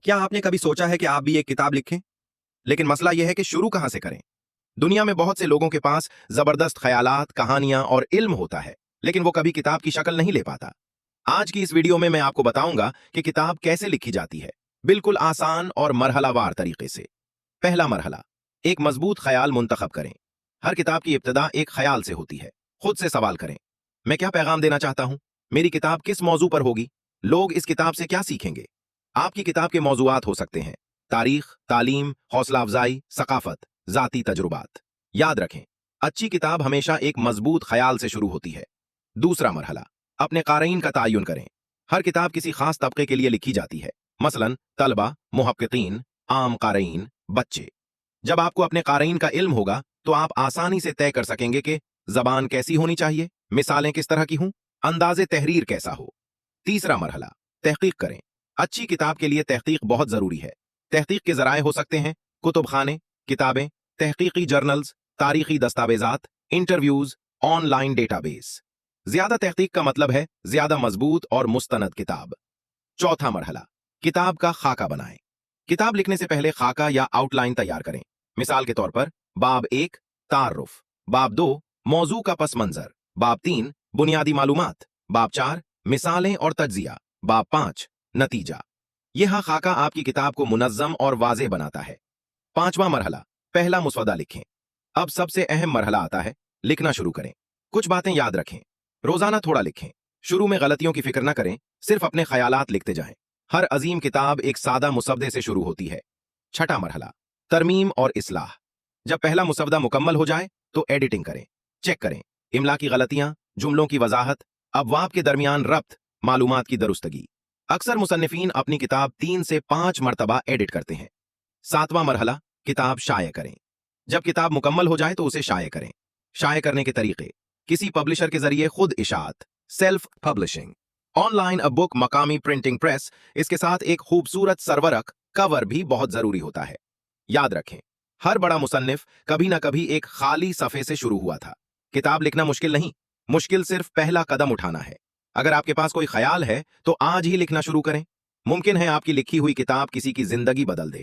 क्या आपने कभी सोचा है कि आप भी एक किताब लिखें? लेकिन मसला यह है कि शुरू कहां से करें। दुनिया में बहुत से लोगों के पास जबरदस्त ख्यालात, कहानियां और इल्म होता है, लेकिन वो कभी किताब की शक्ल नहीं ले पाता। आज की इस वीडियो में मैं आपको बताऊंगा कि किताब कैसे लिखी जाती है, बिल्कुल आसान और मरहलावार तरीके से। पहला मरहला, एक मजबूत ख्याल मुंतखब करें। हर किताब की इब्तिदा एक ख्याल से होती है। खुद से सवाल करें, मैं क्या पैगाम देना चाहता हूं? मेरी किताब किस मौजू पर होगी? लोग इस किताब से क्या सीखेंगे? आपकी किताब के मौजूआत हो सकते हैं तारीख, तालीम, हौसला अफजाई, सकाफत, जाती तजुर्बात। याद रखें, अच्छी किताब हमेशा एक मजबूत ख्याल से शुरू होती है। दूसरा मरहला, अपने क़ारीन का तयन करें। हर किताब किसी खास तबके के लिए लिखी जाती है, मसलन तलबा, मुहक्किकीन, आम क़ारीन, बच्चे। जब आपको अपने क़ारीन का इल्म होगा तो आप आसानी से तय कर सकेंगे कि जबान कैसी होनी चाहिए, मिसालें किस तरह की हों, अंदाज़े तहरीर कैसा हो। तीसरा मरहला, तहकीक करें। अच्छी किताब के लिए तहकीक बहुत जरूरी है। तहकीक के जराए हो सकते हैं कुतुब खाने, किताबें, तहकीकी जर्नल्स, तारीखी दस्तावेजात, इंटरव्यूज, ऑनलाइन डेटाबेस। ज्यादा तहकीक का मतलब है ज्यादा मजबूत और मुस्तनद किताब। चौथा मरहला, किताब का खाका बनाएं। किताब लिखने से पहले खाका या आउटलाइन तैयार करें। मिसाल के तौर पर बाब 1 तारुफ, बाब 2 मौजू का पस मंजर, बाब 3 बुनियादी मालूमात, बाब 4 मिसालें और तज्जिया, बाब 5 नतीजा। यह खाका आपकी किताब को मुनज्जम और वाज़ेह बनाता है। पांचवा मरहला, पहला मुसवदा लिखें। अब सबसे अहम मरहला आता है, लिखना शुरू करें। कुछ बातें याद रखें, रोजाना थोड़ा लिखें। शुरू में गलतियों की फिक्र न करें, सिर्फ अपने ख्यालात लिखते जाएं। हर अजीम किताब एक सादा मुसवदे से शुरू होती है। छठा मरहला, तरमीम और इस्लाह। जब पहला मुसवदा मुकम्मल हो जाए तो एडिटिंग करें, चेक करें इमला की गलतियां, जुमलों की वजाहत, अबवाब के दरमियान रब्त, मालूमात की दुरुस्तगी। अक्सर मुसन्निफीन अपनी किताब 3 से 5 मरतबा एडिट करते हैं। सातवां मरहला, किताब शाये करें। जब किताब मुकम्मल हो जाए तो उसे शाये करें। शाये करने के तरीके, किसी पब्लिशर के जरिए खुद इशात, self publishing, online a book, मकामी प्रिंटिंग प्रेस। इसके साथ एक खूबसूरत सरवरक कवर भी बहुत जरूरी होता है। याद रखें, हर बड़ा मुसन्निफ कभी ना कभी एक खाली सफ़े से शुरू हुआ था। किताब लिखना मुश्किल नहीं, मुश्किल सिर्फ पहला कदम उठाना है। अगर आपके पास कोई ख्याल है तो आज ही लिखना शुरू करें। मुमकिन है आपकी लिखी हुई किताब किसी की जिंदगी बदल दे।